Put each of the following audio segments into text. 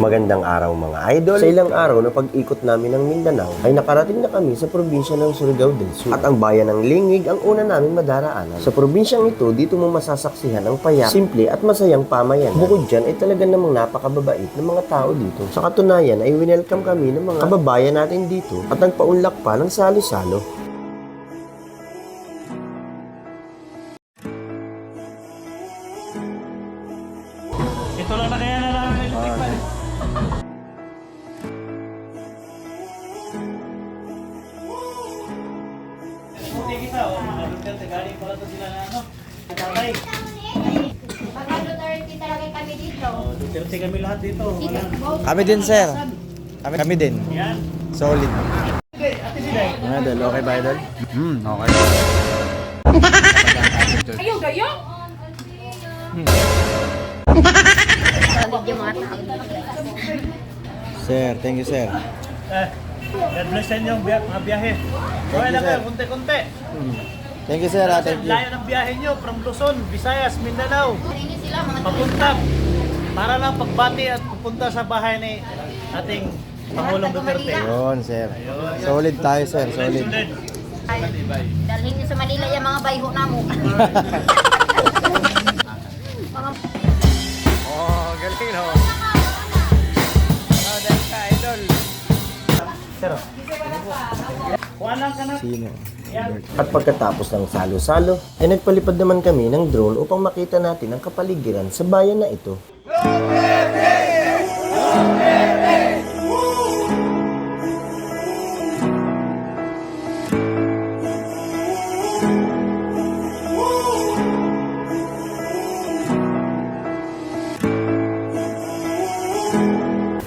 Magandang araw mga idol. Sa ilang araw na pag-ikot namin ng Mindanao ay nakarating na kami sa probinsya ng Surigao del Sur. At ang bayan ng Lingig ang una namin madaraanan. Sa probinsyang ito, dito mo masasaksihan ang payak, simple at masayang pamayan. Bukod dyan ay talaga namang napakababait ng mga tao dito. Sa katunayan ay winelcome kami ng mga kababayan natin dito at nagpaunlak pa ng salo-salo. Ito lang na kaya na lang nilitikpan. Buti kita, mga Duterte, galing pala to sila na ano, tatay. Mga Duterte talaga kami dito. Duterte kami lahat dito. Kami din, sir. Kami din. Yan. Solid. Ate Siday. Idol, okay ba, idol? Okay. Ayaw, gayo? Solid yung mga tao. Sir, thank you, sir. God bless sa inyo mga biyahe. Okay lang kayo, kunti-kunti. Thank you, sir. Thank you. Layo ng biyahe nyo from Luzon, Visayas, Mindanao. Hindi sila mga Papunta para lang pagbati at pupunta sa bahay ni ating Pangulong Duterte. Yun, sir. Solid tayo, sir. Solid. dalhin niyo sa Manila yung mga bayho na mo. Mga Oh, galing, no? Dahil ka, idol. Sir, wala ka na. Sino? At pagkatapos ng salo-salo, ay nagpalipad naman kami ng drone upang makita natin ang kapaligiran sa bayan na ito.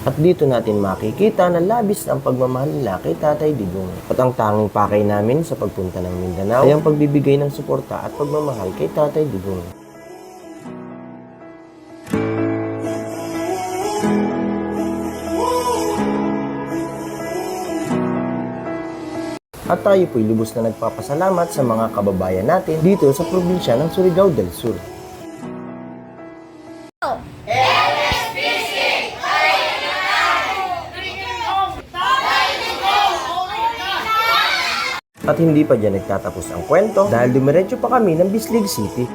At dito natin makikita na labis ang pagmamahal nila kay Tatay Digong. At ang tanging pakay namin sa pagpunta ng Mindanao ay ang pagbibigay ng suporta at pagmamahal kay Tatay Digong. At tayo po'y lubos na nagpapasalamat sa mga kababayan natin dito sa probinsya ng Surigao del Sur. At hindi pa dyan nagtatapos ang kwento dahil dumiretso pa kami ng Bislig City.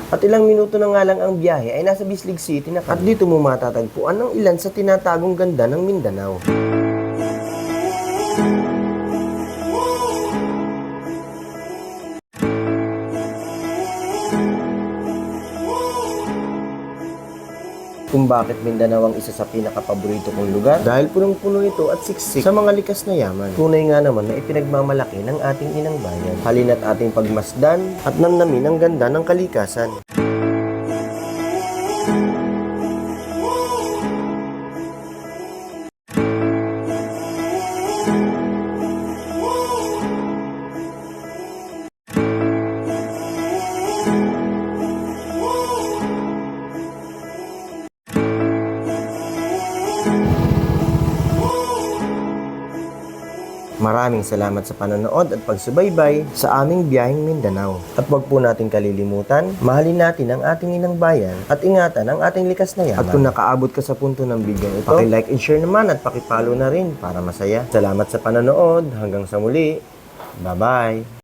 At ilang minuto na nga lang ang biyahe ay nasa Bislig City na kami. At dito mo matatagpuan ang ilan sa tinatagong ganda ng Mindanao. Kung bakit Mindanao ang isa sa pinakapaborito kong lugar dahil punong-puno ito at siksik sa mga likas na yaman. Tunay nga naman na ipinagmamalaki ng ating inang bayan. Halina't ating pagmasdan at namnamin ang ganda ng kalikasan. Maraming salamat sa panonood at pagsubaybay sa aming biyaheng Mindanao. At huwag po natin kalilimutan, mahalin natin ang ating inang bayan at ingatan ang ating likas na yaman. At kung nakaabot ka sa punto ng video ito, paki-like and share naman at paki-follow na rin para masaya. Salamat sa panonood. Hanggang sa muli. Bye-bye!